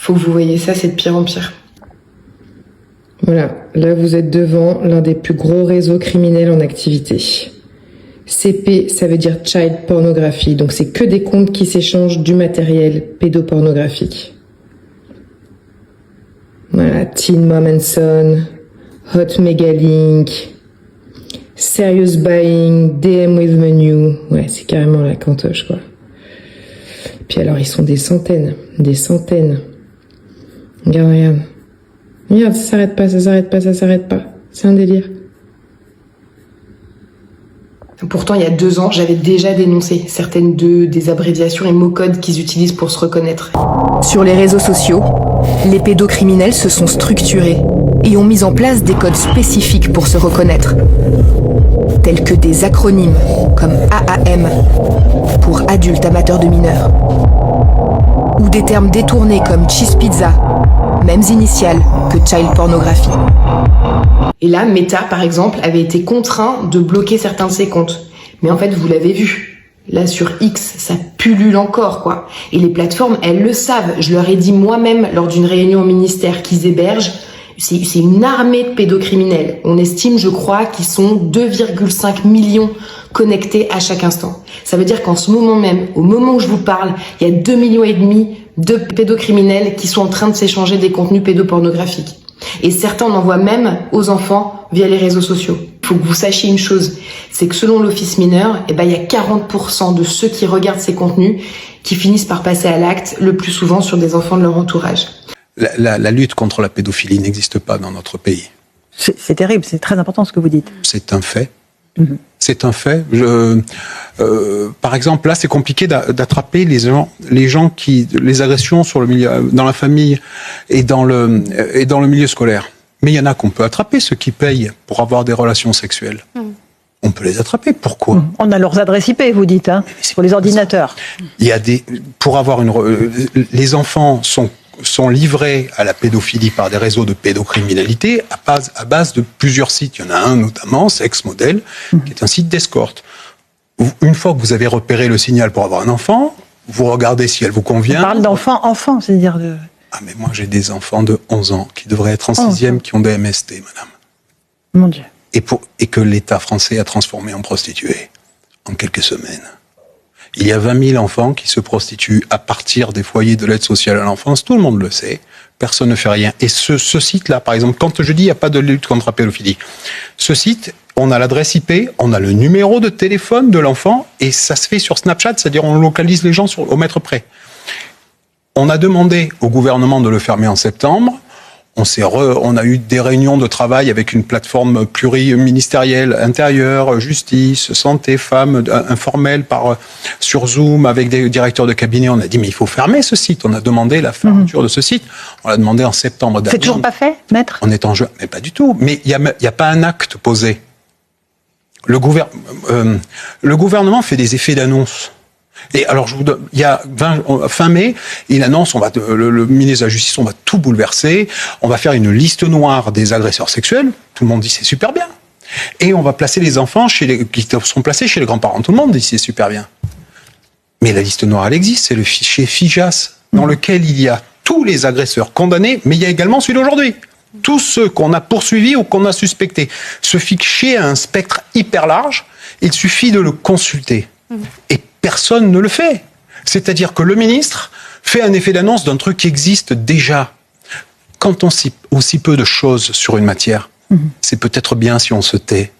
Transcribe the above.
Faut que vous voyez ça, c'est de pire en pire. Voilà, là vous êtes devant l'un des plus gros réseaux criminels en activité. CP, ça veut dire Child Pornography, donc c'est que des comptes qui s'échangent du matériel pédopornographique. Voilà, Teen Mom and Son, Hot Megalink, Serious Buying, DM with Menu, ouais c'est carrément la cantoche quoi. Puis alors ils sont des centaines. Regarde. Regarde, ça s'arrête pas. C'est un délire. Pourtant, il y a 2 ans, j'avais déjà dénoncé certaines des abréviations et mots-codes qu'ils utilisent pour se reconnaître. Sur les réseaux sociaux, les pédocriminels se sont structurés et ont mis en place des codes spécifiques pour se reconnaître, tels que des acronymes comme AAM pour adultes amateurs de mineurs, ou des termes détournés comme cheese pizza, mêmes initiales que child pornography. Et là, Meta, par exemple, avait été contraint de bloquer certains de ses comptes. Mais en fait, vous l'avez vu. Là, sur X, ça pullule encore, quoi. Et les plateformes, elles le savent. Je leur ai dit moi-même, lors d'une réunion au ministère qu'ils hébergent, c'est une armée de pédocriminels. On estime, je crois, qu'ils sont 2,5 millions connectés à chaque instant. Ça veut dire qu'en ce moment même, au moment où je vous parle, il y a 2,5 millions de pédocriminels qui sont en train de s'échanger des contenus pédopornographiques. Et certains en envoient même aux enfants via les réseaux sociaux. Il faut que vous sachiez une chose, c'est que selon l'Office mineur, il y a 40% de ceux qui regardent ces contenus qui finissent par passer à l'acte, le plus souvent sur des enfants de leur entourage. La lutte contre la pédophilie n'existe pas dans notre pays. C'est terrible, c'est très important ce que vous dites. C'est un fait. C'est un fait. Par exemple, là, c'est compliqué d'attraper les gens qui les agressions dans la famille et dans le milieu scolaire. Mais il y en a qu'on peut attraper, ceux qui payent pour avoir des relations sexuelles. On peut les attraper. Pourquoi ? On a leurs adresses IP, vous dites, pour les ordinateurs. Il y a les enfants sont livrés à la pédophilie par des réseaux de pédocriminalité à base de plusieurs sites. Il y en a un notamment, Sex Model, qui est un site d'escorte. Une fois que vous avez repéré le signal pour avoir un enfant, vous regardez si elle vous convient. On parle d'enfants, c'est-à-dire de... Ah mais moi j'ai des enfants de 11 ans qui devraient être en 6e qui ont des MST, madame. Mon Dieu. Et que l'État français a transformé en prostituées en quelques semaines. Il y a 20 000 enfants qui se prostituent à partir des foyers de l'aide sociale à l'enfance. Tout le monde le sait. Personne ne fait rien. Et ce site-là, par exemple, quand je dis il n'y a pas de lutte contre la pédophilie, ce site, on a l'adresse IP, on a le numéro de téléphone de l'enfant, et ça se fait sur Snapchat, c'est-à-dire on localise les gens au mètre près. On a demandé au gouvernement de le fermer en septembre. On a eu des réunions de travail avec une plateforme pluriministérielle, intérieure, justice, santé, femmes, informelle sur Zoom avec des directeurs de cabinet. On a dit mais il faut fermer ce site. On a demandé la fermeture de ce site. On l'a demandé en septembre dernier. C'est toujours pas fait, maître ? On est en juin, mais pas du tout. Mais il y a pas un acte posé. Le gouvernement fait des effets d'annonce. Et alors, il y a fin mai, il annonce, le ministre de la Justice, on va tout bouleverser, on va faire une liste noire des agresseurs sexuels. Tout le monde dit c'est super bien. Et on va placer les enfants qui seront placés chez les grands-parents. Tout le monde dit c'est super bien. Mais la liste noire, elle existe, c'est le fichier FIJAS, dans lequel il y a tous les agresseurs condamnés, mais il y a également celui d'aujourd'hui. Tous ceux qu'on a poursuivis ou qu'on a suspectés. Ce fichier a un spectre hyper large, il suffit de le consulter. Et personne ne le fait. C'est-à-dire que le ministre fait un effet d'annonce d'un truc qui existe déjà. Quand on sait aussi peu de choses sur une matière, c'est peut-être bien si on se tait.